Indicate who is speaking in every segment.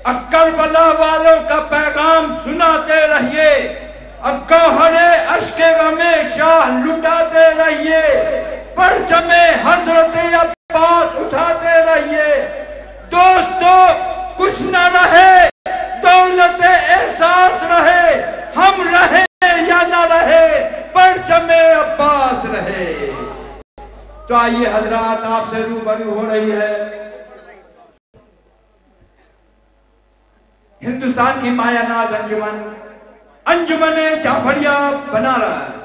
Speaker 1: Karbala वालों का पैगाम सुनाते रहिए, गौहरे अश्के गमे शाह लुटाते रहिए, परचमे हजरत अब्बास उठाते रहिए। दोस्तों, कुछ न रहे, दौलत एहसास रहे, हम रहे या न रहे, परचमे अब्बास रहे। तो आइए हजरात, आपसे रूबरू हो रही है हिंदुस्तान की मायानाज अंजुमन, अंजुमने जाफरिया बनारस।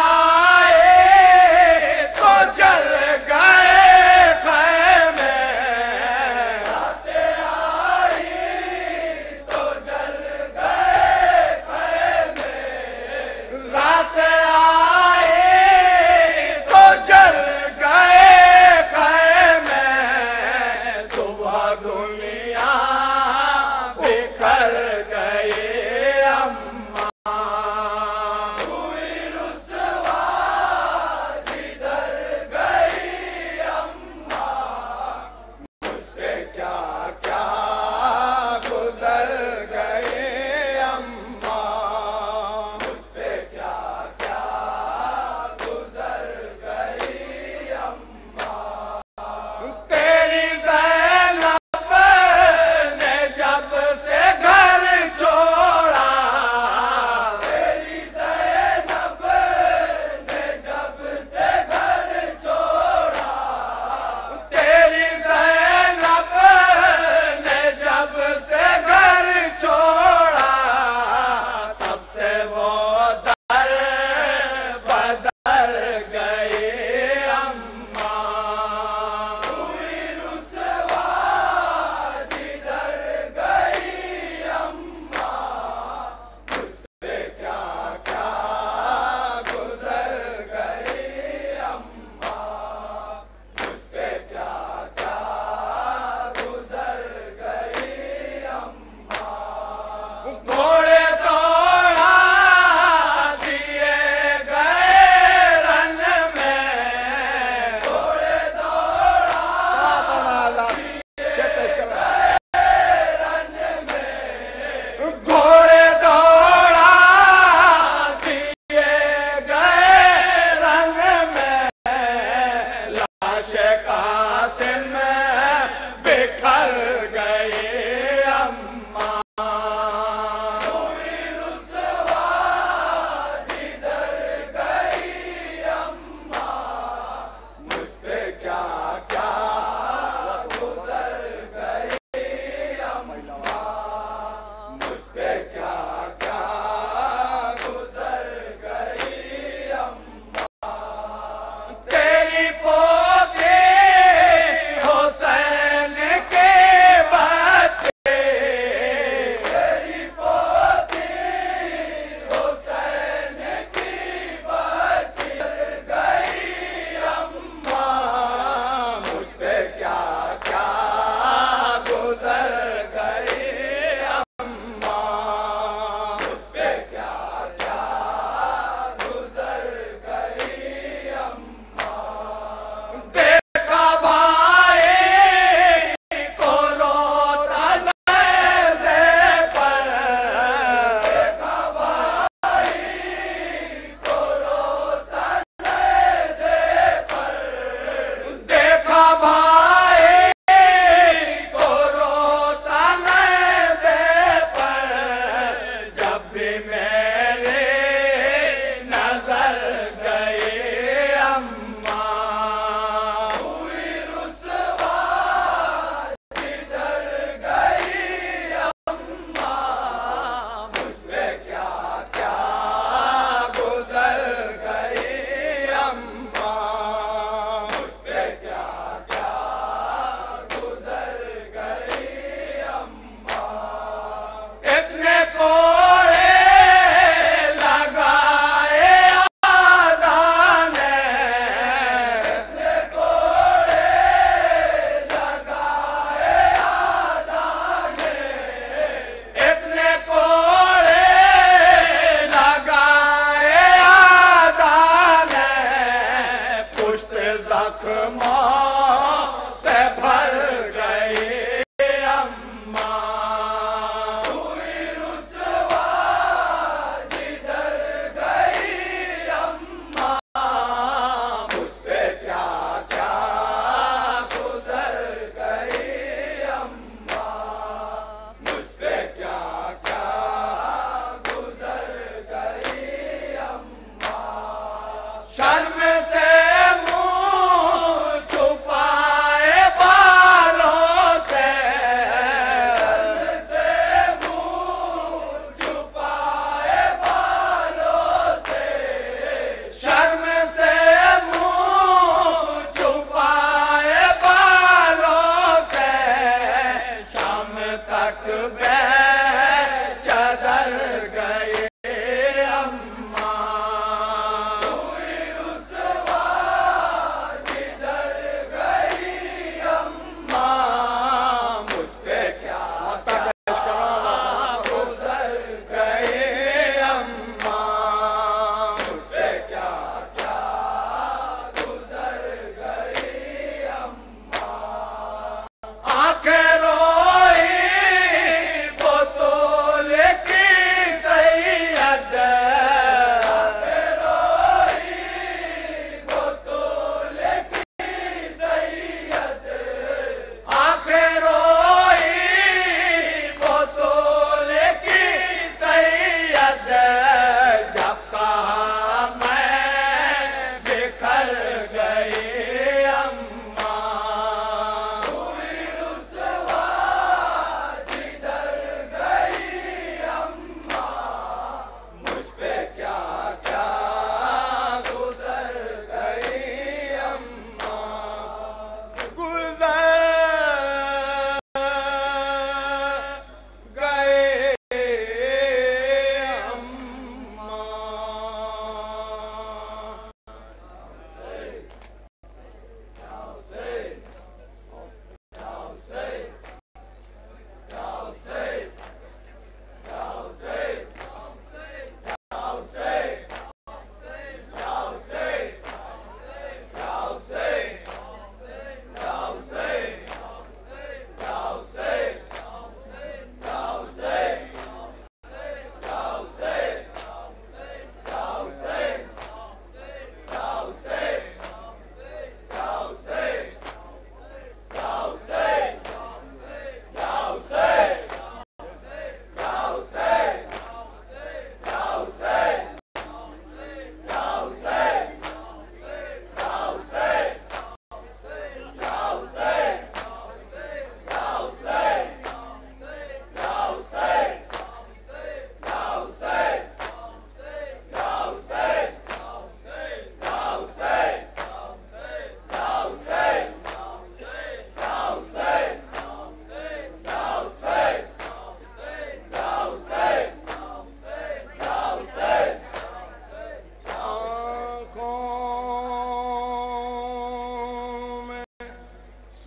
Speaker 2: आए तो जल गए खैमे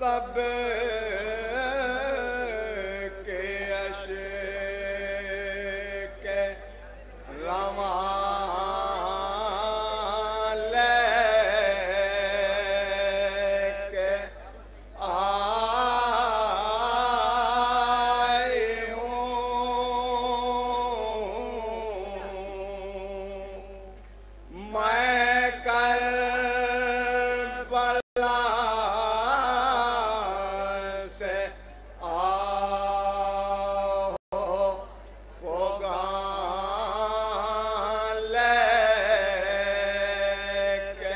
Speaker 2: सब के अश्क रवा लेके आए हूँ मैं करबला से आओ फोगान लेके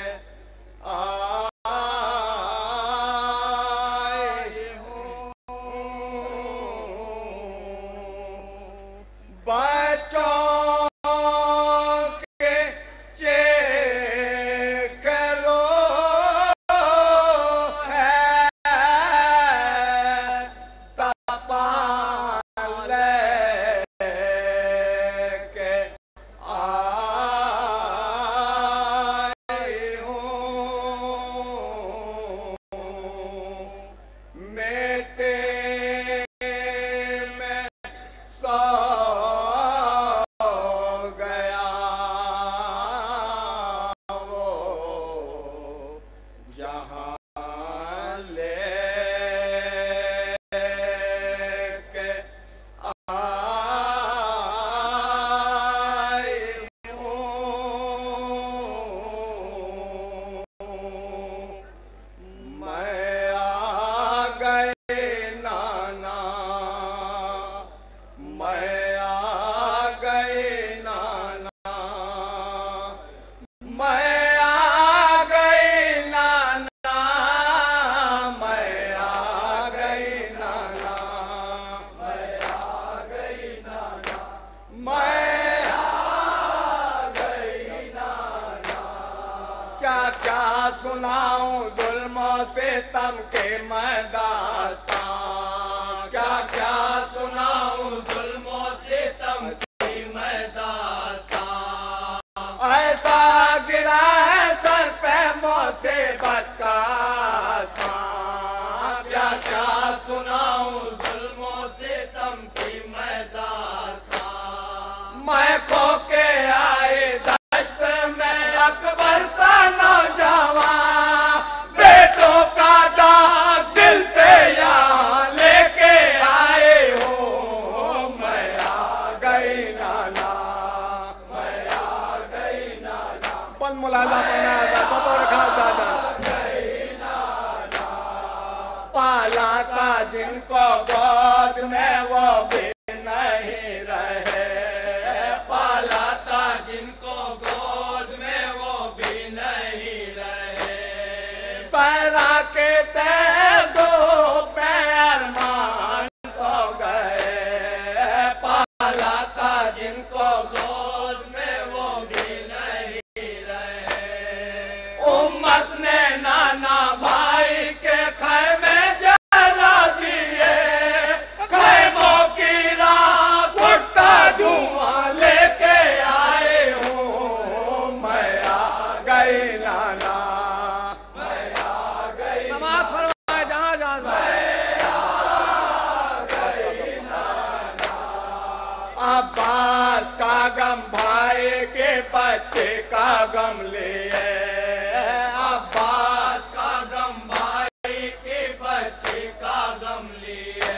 Speaker 2: आए हूँ बच्चों के चेकरो है तपान लेके आए हूँ मेटे में सो गया वो जहाँ लेके आए हूँ मैं आ गए नाना मैं आ गए नाना मैं आ गई नाना मैं आ गई नाना मैं आ गई नाना मैं आ गई नाना क्या क्या सुनाऊं जुल्मों से तम के मैं दास्तां क्या क्या सुनाऊं जुल्मों से तम की मैं दास्तां ऐसा गिरा है सर पे मुसीबत का आसां क्या क्या सुनाऊं जुल्मों से तम की मैं दास्तां मैं खो के आए दश्त में अकबर सा नौजवान बेटों का दाग दिल पे यहाँ लेके आए हो मैं आ गई नाना मैं आ गई नाना पन मुलाजा पना बतौर खासा पाला था जिनको गोद में वो भी नहीं रहे पाला था जिनको गोद में वो भी नहीं रहे सहरा के तय दो पैर मान सो गए पाला था जिनको गोद में वो भी नहीं रहे उम्मत ने नाना भाई के खैमे जला दिए खैमों की राख उठता धुआं लेके आए हूँ मैं आ गई नाना मैं आ गई
Speaker 3: समाज फरमाए जहाँ जहाँ
Speaker 2: अब्बास का गम भाई के बच्चे का गम लिए अब्बास का गम भाई के बच्चे का गम लिए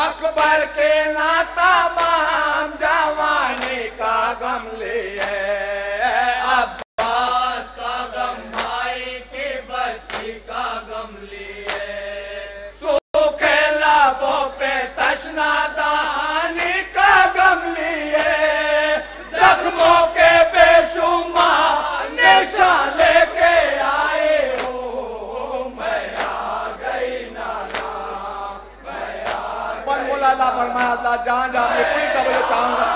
Speaker 2: अकबर के नाता माम जवानी का गम लिए अब्बास का गम भाई के बच्चे का गम लिए सूखे लाभों पे तशना दानी का गम लिए जख्मों के बेशुमार निशान लेके आए हो मैं आ गई नाना मैं आ गई मुलाला फरमाया था जहाँ जहाँ मैं पूरी कब्र चाहूंगा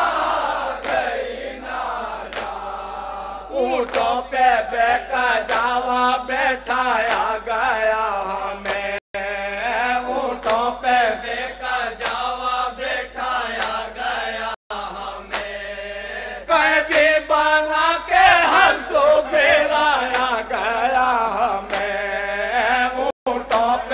Speaker 2: ऊँटों पे बेका जावा बैठाया गया हमें ऊँटों पे बेका जावा बैठाया गया हमें कैदी बना के हंसो फेराया गया हमें ऊँटों पे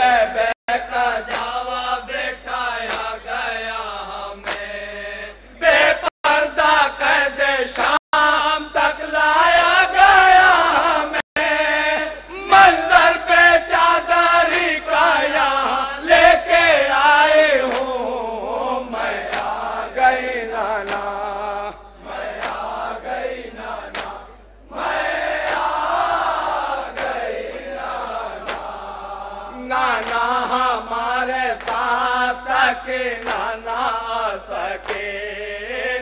Speaker 2: नाना हमारे साथ सके नाना सके,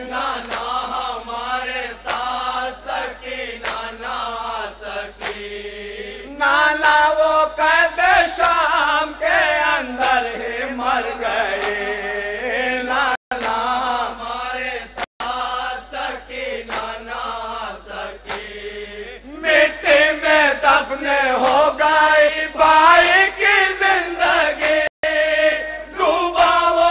Speaker 2: नाना हमारे साथ सके नाना सके। नाना वो कैद शाम के अंदर ही मर गए, नाना हमारे साथ सके नाना सके। मिट्टी में दफन हो गई भाई की जिंदगी, डूबा वो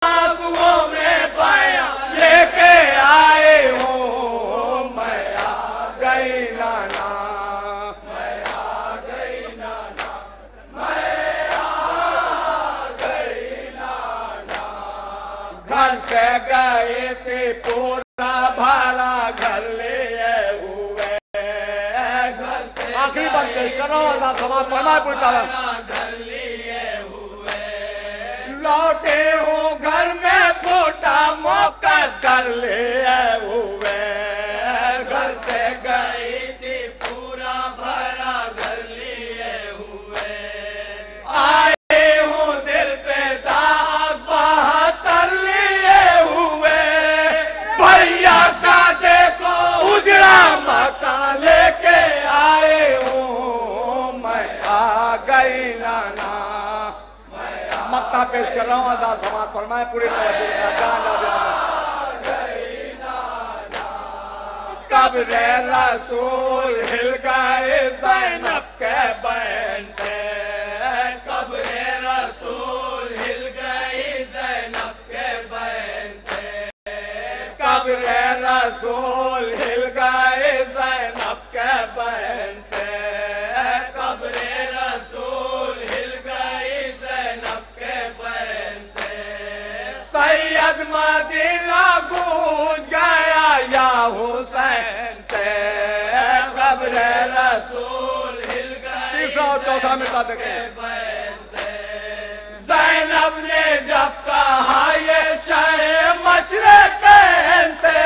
Speaker 2: आंसुओं में बया लेके आए हूँ मैं आ गई नाना, मैं आ गई नाना, मैं आ गई नाना। घर से गए थे पूरा भरा घर लिए हुए, आखिरी बात पेश कर रहा हूँ, समाज पढ़ना है पूरी तरह। घर लिए हुए लौटे हूँ घर में फूटा मौका कर लिए हुए। घर से गई थी पूरा भरा घर लिए हुए, आए हूँ दिल पे दाग बहत्तर लिए हुए। भैया का देखो उजड़ा मकान लेके आए हूँ मैं आ गई नाना। मक्ता पेश कर रहा हूँ, अदा समाज फरमाए पूरी कब्रे रसूल हिल गए ज़ैनब के बैन से, कब्रे रसूल हिल गई ज़ैनब के बैन से। कब्रे रसूल हिल गए ज़ैनब के बैन से, कब्रे रसूल हिल गई ज़ैनब के बैन से। सैयद मदीना गूंज गया या हुसैन से, कब्रे रसूल हिल गई तीसरा और चौथा मिलता देखें बैन से। ज़ैनब ने जब कहा ये शाह मशरक़ैन से,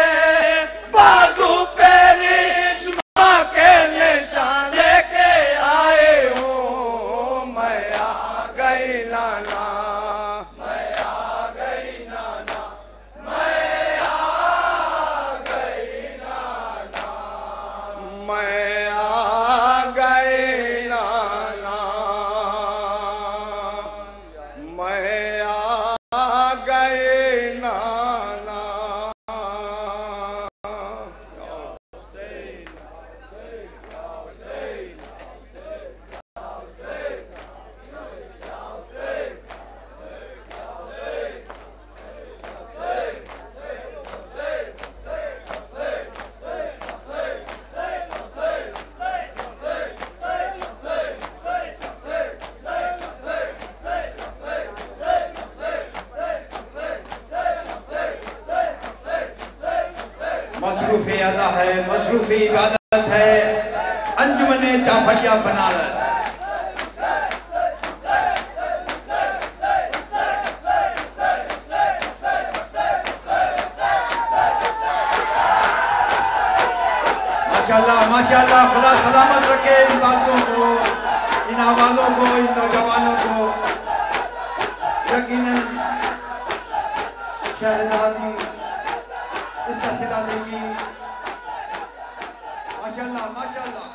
Speaker 2: बाजू पे रेशमा के निशान लेके आए हूँ मैं आ गई नाना, मैं आ गई नाना, मैं आ गई नाना, मैं आ गई नाना, मैं आ गई नाना।
Speaker 1: मसरूफ़ अदा है, मसरूफ़ इबादत है अंजुमने जाफरिया बनारस। माशाल्लाह माशाल्लाह, खुदा सलामत रखे इन बातों को, इन आवाज़ों को, इन नौजवानों को। यकीनन शहजादी इसका सिला देगी। माशाल्लाह माशाल्लाह।